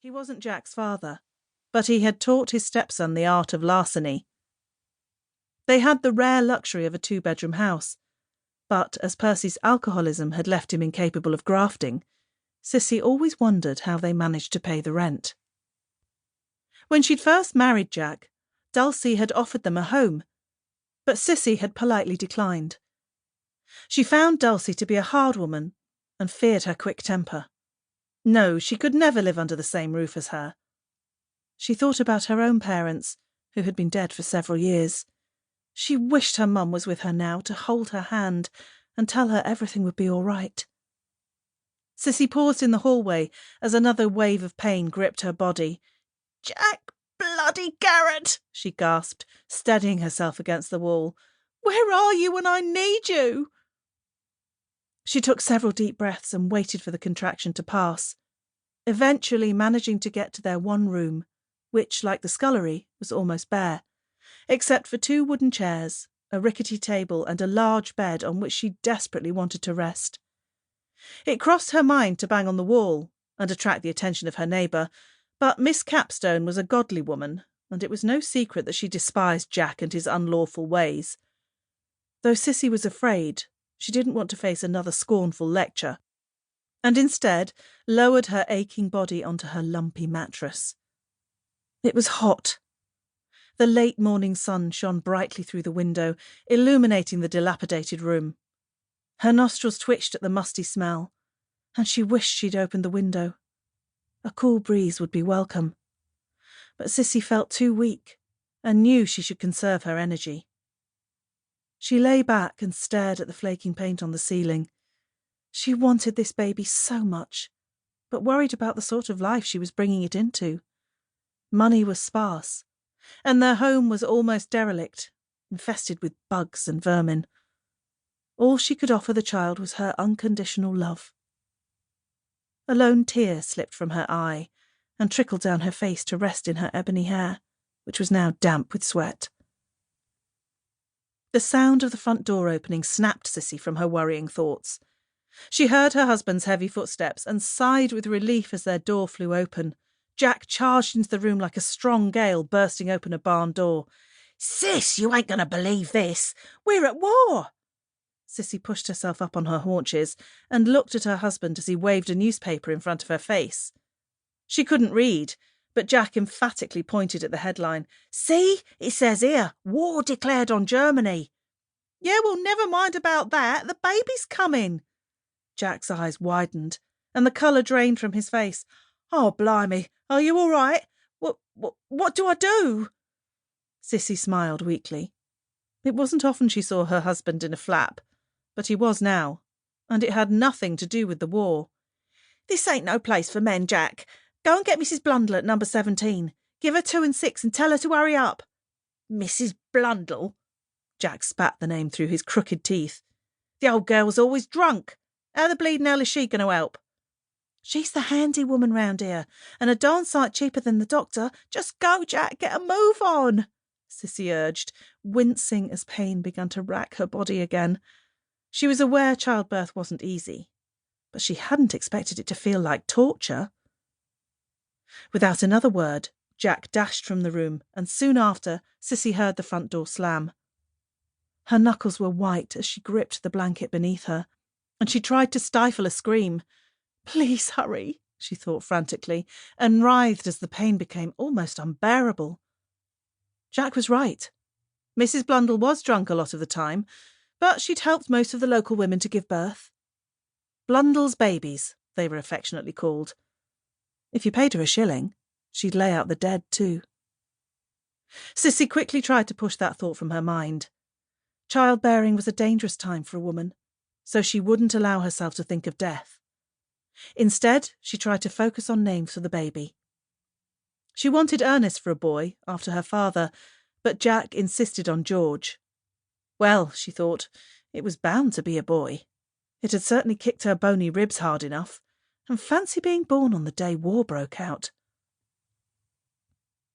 He wasn't Jack's father, but he had taught his stepson the art of larceny. They had the rare luxury of a 2-bedroom house, but as Percy's alcoholism had left him incapable of grafting, Sissy always wondered how they managed to pay the rent. When she'd first married Jack, Dulcie had offered them a home, but Sissy had politely declined. She found Dulcie to be a hard woman and feared her quick temper. No, she could never live under the same roof as her. She thought about her own parents, who had been dead for several years. She wished her mum was with her now to hold her hand and tell her everything would be all right. Sissy paused in the hallway as another wave of pain gripped her body. "Jack bloody Garrett!" she gasped, steadying herself against the wall. "Where are you when I need you?" She took several deep breaths and waited for the contraction to pass, eventually managing to get to their one room, which, like the scullery, was almost bare, except for 2 wooden chairs, a rickety table and a large bed on which she desperately wanted to rest. It crossed her mind to bang on the wall and attract the attention of her neighbour, but Miss Capstone was a godly woman, and it was no secret that she despised Jack and his unlawful ways. Though Sissy was afraid, she didn't want to face another scornful lecture, and instead lowered her aching body onto her lumpy mattress. It was hot. The late morning sun shone brightly through the window, illuminating the dilapidated room. Her nostrils twitched at the musty smell, and she wished she'd opened the window. A cool breeze would be welcome. But Sissy felt too weak, and knew she should conserve her energy. She lay back and stared at the flaking paint on the ceiling. She wanted this baby so much, but worried about the sort of life she was bringing it into. Money was sparse, and their home was almost derelict, infested with bugs and vermin. All she could offer the child was her unconditional love. A lone tear slipped from her eye and trickled down her face to rest in her ebony hair, which was now damp with sweat. The sound of the front door opening snapped Sissy from her worrying thoughts. She heard her husband's heavy footsteps and sighed with relief as their door flew open. Jack charged into the room like a strong gale bursting open a barn door. "Sis, you ain't going to believe this. We're at war!" Sissy pushed herself up on her haunches and looked at her husband as he waved a newspaper in front of her face. She couldn't read, but Jack emphatically pointed at the headline. "See, it says here, war declared on Germany." "Yeah, well, never mind about that. The baby's coming." Jack's eyes widened, and the colour drained from his face. "Oh, blimey, are you all right? What do I do?" Sissy smiled weakly. It wasn't often she saw her husband in a flap, but he was now, and it had nothing to do with the war. "This ain't no place for men, Jack. Go and get Mrs. Blundell at number 17. Give her 2 and 6 and tell her to hurry up." "Mrs. Blundell?" Jack spat the name through his crooked teeth. "The old girl's always drunk. How the bleeding hell is she going to help?" "She's the handy woman round here, and a darn sight cheaper than the doctor. Just go, Jack, get a move on," Sissy urged, wincing as pain began to rack her body again. She was aware childbirth wasn't easy, but she hadn't expected it to feel like torture. Without another word, Jack dashed from the room, and soon after, Sissy heard the front door slam. Her knuckles were white as she gripped the blanket beneath her, and she tried to stifle a scream. "Please hurry," she thought frantically, and writhed as the pain became almost unbearable. Jack was right. Mrs. Blundell was drunk a lot of the time, but she'd helped most of the local women to give birth. Blundell's babies, they were affectionately called. If you paid her a shilling, she'd lay out the dead too. Sissy quickly tried to push that thought from her mind. Childbearing was a dangerous time for a woman, so she wouldn't allow herself to think of death. Instead, she tried to focus on names for the baby. She wanted Ernest for a boy, after her father, but Jack insisted on George. Well, she thought, it was bound to be a boy. It had certainly kicked her bony ribs hard enough, and fancy being born on the day war broke out.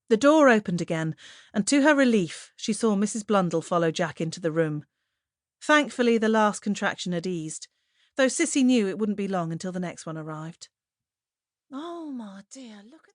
The door opened again, and to her relief, she saw Mrs. Blundell follow Jack into the room. Thankfully, the last contraction had eased, though Sissy knew it wouldn't be long until the next one arrived. "Oh, my dear, look at